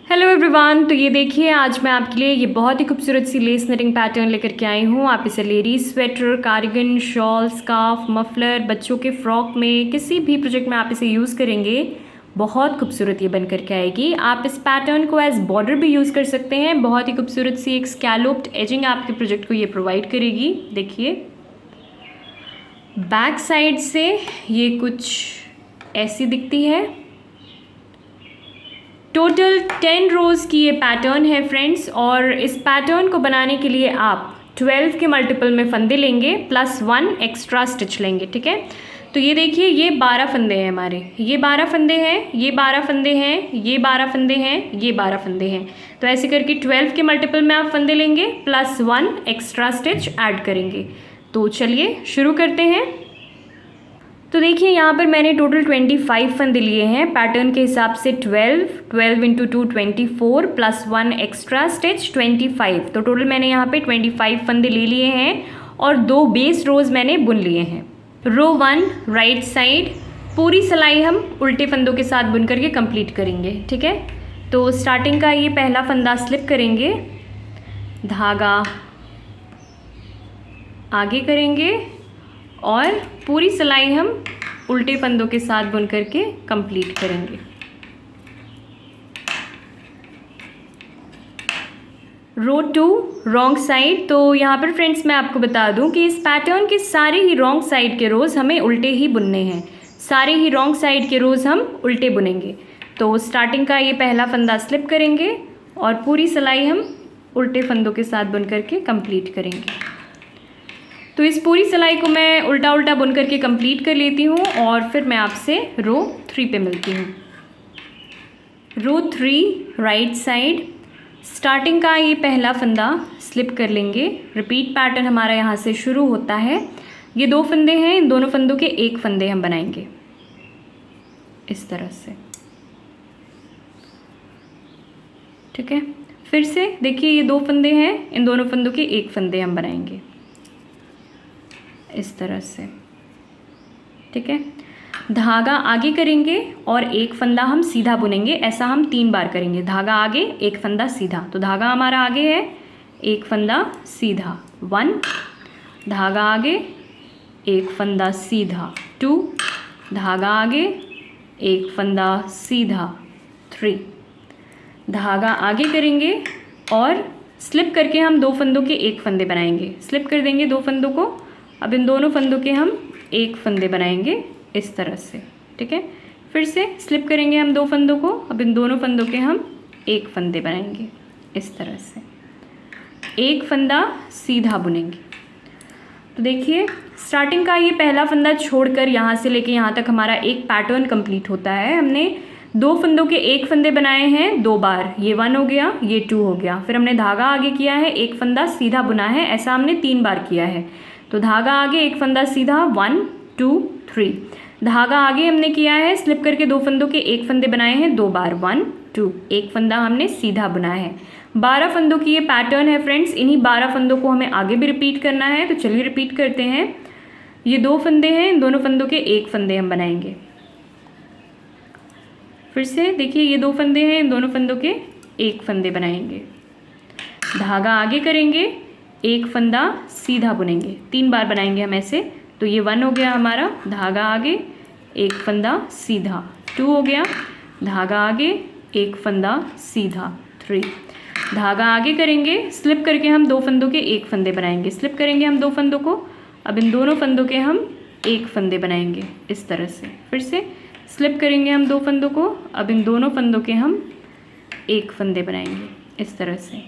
Hello everyone. तो ये देखिए, आज मैं आपके लिए ये बहुत ही खूबसूरत सी लेस निटिंग पैटर्न लेकर के आई हूँ। आप इसे ladies sweater, cardigan, shawl, scarf, muffler, बच्चों के फ्रॉक में किसी भी प्रोजेक्ट में आप इसे यूज़ करेंगे, बहुत खूबसूरत ये बन करके आएगी। आप इस पैटर्न को एज बॉर्डर भी यूज़ कर सकते हैं। बहुत ही खूबसूरत सी एक स्कैलोप्ड एजिंग आपके प्रोजेक्ट को ये प्रोवाइड करेगी। देखिए, बैक साइड से ये कुछ ऐसी दिखती है। टोटल 10 रोज़ की ये पैटर्न है फ्रेंड्स, और इस पैटर्न को बनाने के लिए आप 12 के मल्टीपल में फंदे लेंगे प्लस 1 एक्स्ट्रा स्टिच लेंगे। ठीक है, तो ये देखिए, ये 12 फंदे हैं हमारे, ये 12 फंदे हैं, ये 12 फंदे हैं, ये 12 फंदे हैं, ये 12 फंदे हैं। तो ऐसे करके 12 के मल्टीपल में आप फंदे लेंगे प्लस 1 एक्स्ट्रा स्टिच ऐड करेंगे। तो चलिए शुरू करते हैं। तो देखिए, यहाँ पर मैंने टोटल 25 फंदे लिए हैं पैटर्न के हिसाब से। 12 इंटू 2 24 प्लस 1 एक्स्ट्रा स्टिच 25। तो टोटल मैंने यहाँ पे 25 फंदे ले लिए हैं और 2 बेस रोज़ मैंने बुन लिए हैं। रो 1 राइट साइड, पूरी सिलाई हम उल्टे फंदों के साथ बुन करके कंप्लीट करेंगे। ठीक है, तो स्टार्टिंग का ये पहला फंदा स्लिप करेंगे, धागा आगे करेंगे और पूरी सिलाई हम उल्टे फंदों के साथ बुन करके कंप्लीट करेंगे। रो 2 रॉन्ग साइड। तो यहाँ पर फ्रेंड्स मैं आपको बता दूं कि इस पैटर्न के सारे ही रॉन्ग साइड के रोज़ हमें उल्टे ही बुनने हैं। सारे ही रॉन्ग साइड के रोज़ हम उल्टे बुनेंगे। तो स्टार्टिंग का ये पहला फंदा स्लिप करेंगे और पूरी सिलाई हम उल्टे फंदों के साथ बुन करके कंप्लीट करेंगे। तो इस पूरी सिलाई को मैं उल्टा उल्टा बुन करके कंप्लीट कर लेती हूँ और फिर मैं आपसे रो 3 पे मिलती हूँ। रो 3 राइट साइड, स्टार्टिंग का ये पहला फंदा स्लिप कर लेंगे। रिपीट पैटर्न हमारा यहाँ से शुरू होता है। ये 2 फंदे हैं, इन दोनों फंदों के 1 फंदे हम बनाएंगे इस तरह से। ठीक है, फिर से देखिए, ये 2 फंदे हैं, इन दोनों फंदों के 1 फंदे हम बनाएंगे इस तरह से। ठीक है, धागा आगे करेंगे और 1 फंदा हम सीधा बुनेंगे। ऐसा हम 3 बार करेंगे। धागा आगे, 1 फंदा सीधा। तो धागा हमारा आगे है, 1 फंदा सीधा 1, धागा आगे, 1 फंदा सीधा 2, धागा आगे, 1 फंदा सीधा 3, धागा आगे करेंगे और स्लिप करके हम 2 फंदों के 1 फंदे बनाएंगे। स्लिप कर देंगे 2 फंदों को। अब इन दोनों फंदों के हम 1 फंदे बनाएंगे इस तरह से। ठीक है, फिर से स्लिप करेंगे हम 2 फंदों को। अब इन दोनों फंदों के हम 1 फंदे बनाएंगे इस तरह से। 1 फंदा सीधा बुनेंगे। तो देखिए, स्टार्टिंग का ये पहला फंदा छोड़कर यहाँ से लेके यहाँ तक हमारा एक पैटर्न कंप्लीट होता है। हमने 2 फंदों के 1 फंदे बनाए हैं 2 बार। ये 1 हो गया, ये 2 हो गया। फिर हमने धागा आगे किया है, 1 फंदा सीधा बुना है। ऐसा हमने 3 बार किया है। तो धागा आगे, 1 फंदा सीधा 1 2 3, धागा आगे हमने किया है, स्लिप करके 2 फंदों के 1 फंदे बनाए हैं 2 बार 1 2, 1 फंदा हमने सीधा बुना है। 12 फंदों की ये पैटर्न है फ्रेंड्स। इन्हीं 12 फंदों को हमें आगे भी रिपीट करना है। तो चलिए रिपीट करते हैं। ये 2 फंदे हैं, इन दोनों फंदों के 1 फंदे हम बनाएंगे। फिर से देखिए, ये 2 फंदे हैं, इन दोनों फंदों के 1 फंदे बनाएंगे। धागा आगे करेंगे, 1 फंदा सीधा बुनेंगे। 3 बार बनाएंगे हम ऐसे। तो ये 1 हो गया हमारा, धागा आगे, 1 फंदा सीधा 2 हो गया, धागा आगे, 1 फंदा सीधा 3, धागा आगे करेंगे, स्लिप करके हम 2 फंदों के 1 फंदे बनाएंगे। स्लिप करेंगे हम 2 फंदों को। अब इन दोनों फंदों के हम 1 फंदे बनाएंगे इस तरह से। फिर से स्लिप करेंगे हम 2 फंदों को। अब इन दोनों फंदों के हम 1 फंदे बनाएंगे इस तरह से।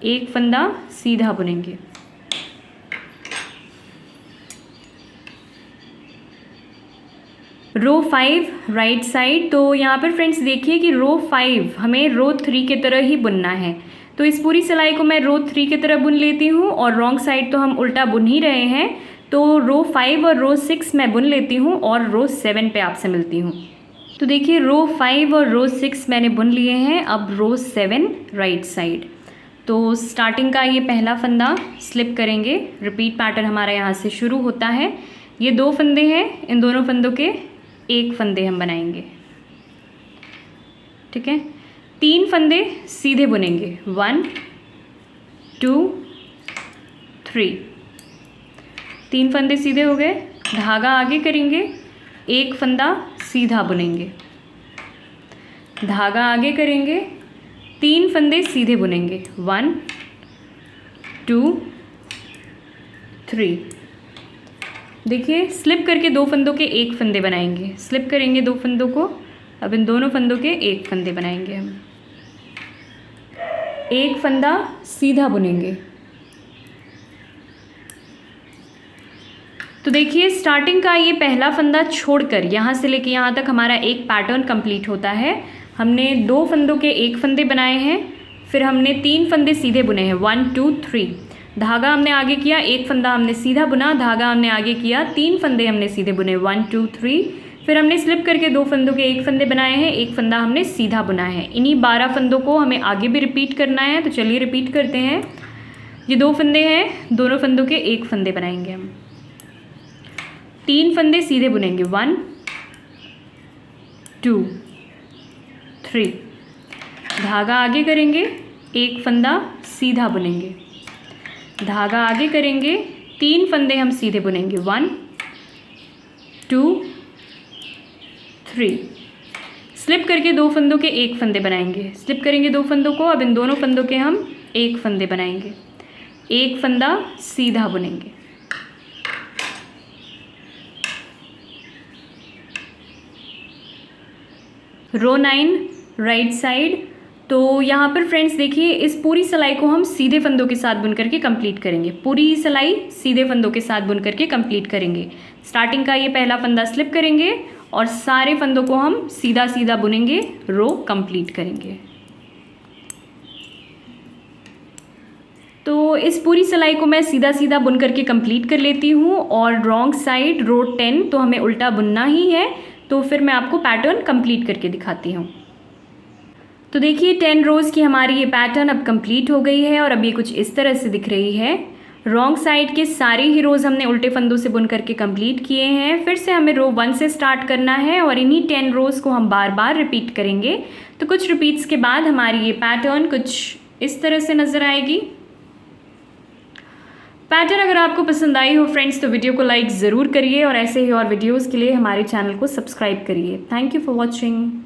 1 फंदा सीधा बुनेंगे। रो 5 राइट साइड। तो यहाँ पर फ्रेंड्स देखिए कि रो 5 हमें रो 3 की तरह ही बुनना है। तो इस पूरी सिलाई को मैं रो 3 की तरह बुन लेती हूँ और रॉन्ग साइड तो हम उल्टा बुन ही रहे हैं। तो रो 5 और रो 6 मैं बुन लेती हूँ और रो 7 पे आपसे मिलती हूँ। तो देखिए, रो 5 और रो 6 मैंने बुन लिए हैं। अब रो 7 राइट साइड। तो स्टार्टिंग का ये पहला फंदा स्लिप करेंगे। रिपीट पैटर्न हमारा यहाँ से शुरू होता है। ये 2 फंदे हैं, इन दोनों फंदों के 1 फंदे हम बनाएंगे। ठीक है, 3 फंदे सीधे बुनेंगे, 1 2 3, 3 फंदे सीधे हो गए। धागा आगे करेंगे, एक फंदा सीधा बुनेंगे, धागा आगे करेंगे, 3 फंदे सीधे बुनेंगे, 1 2 3। देखिए स्लिप करके 2 फंदों के एक फंदे बनाएंगे, स्लिप करेंगे 2 फंदों को, अब इन दोनों फंदों के एक फंदे बनाएंगे हम, एक फंदा सीधा बुनेंगे। तो देखिए स्टार्टिंग का ये पहला फंदा छोड़कर यहाँ से लेके यहाँ तक हमारा एक पैटर्न कंप्लीट होता है। हमने 2 फंदों के एक फंदे बनाए हैं, फिर हमने 3 फंदे सीधे बुने हैं, 1 2 3। धागा हमने आगे किया, एक फंदा हमने सीधा बुना, धागा हमने आगे किया, 3 फंदे हमने सीधे बुने, 1 2 3। फिर हमने स्लिप करके 2 फंदों के एक फंदे बनाए हैं, एक फंदा हमने सीधा बुना है। इन्हीं 12 फंदों को हमें आगे भी रिपीट करना है, तो चलिए रिपीट करते हैं। ये 2 फंदे हैं, दोनों फंदों के एक फंदे बनाएंगे हम, 3 फंदे सीधे बुनेंगे, 1 2 3। धागा आगे करेंगे, एक फंदा सीधा बुनेंगे, धागा आगे करेंगे, 3 फंदे हम सीधे बुनेंगे, 1 2 3। स्लिप करके 2 फंदों के एक फंदे बनाएंगे, स्लिप करेंगे 2 फंदों को, अब इन दोनों फंदों के हम एक फंदे बनाएंगे, एक फंदा सीधा बुनेंगे। रो 9 राइट साइड। तो यहाँ पर फ्रेंड्स देखिए इस पूरी सिलाई को हम सीधे फंदों के साथ बुन करके कंप्लीट करेंगे, पूरी सिलाई सीधे फंदों के साथ बुन करके कंप्लीट करेंगे। स्टार्टिंग का ये पहला फंदा स्लिप करेंगे और सारे फंदों को हम सीधा सीधा बुनेंगे, रो कंप्लीट करेंगे। तो इस पूरी सिलाई को मैं सीधा सीधा बुन करके कंप्लीट कर लेती हूँ। और रॉन्ग साइड रो 10 तो हमें उल्टा बुनना ही है, तो फिर मैं आपको पैटर्न कंप्लीट करके दिखाती हूँ। तो देखिए 10 रोज़ की हमारी ये पैटर्न अब कंप्लीट हो गई है और अब ये कुछ इस तरह से दिख रही है। रॉन्ग साइड के सारे ही रोज़ हमने उल्टे फंदों से बुन करके कंप्लीट किए हैं। फिर से हमें रो 1 से स्टार्ट करना है और इन्हीं 10 रोज़ को हम बार बार रिपीट करेंगे। तो कुछ रिपीट्स के बाद हमारी ये पैटर्न कुछ इस तरह से नज़र आएगी। पैटर्न अगर आपको पसंद आई हो फ्रेंड्स तो वीडियो को लाइक ज़रूर करिए और ऐसे ही और वीडियोज़ के लिए हमारे चैनल को सब्सक्राइब करिए। Thank you for watching.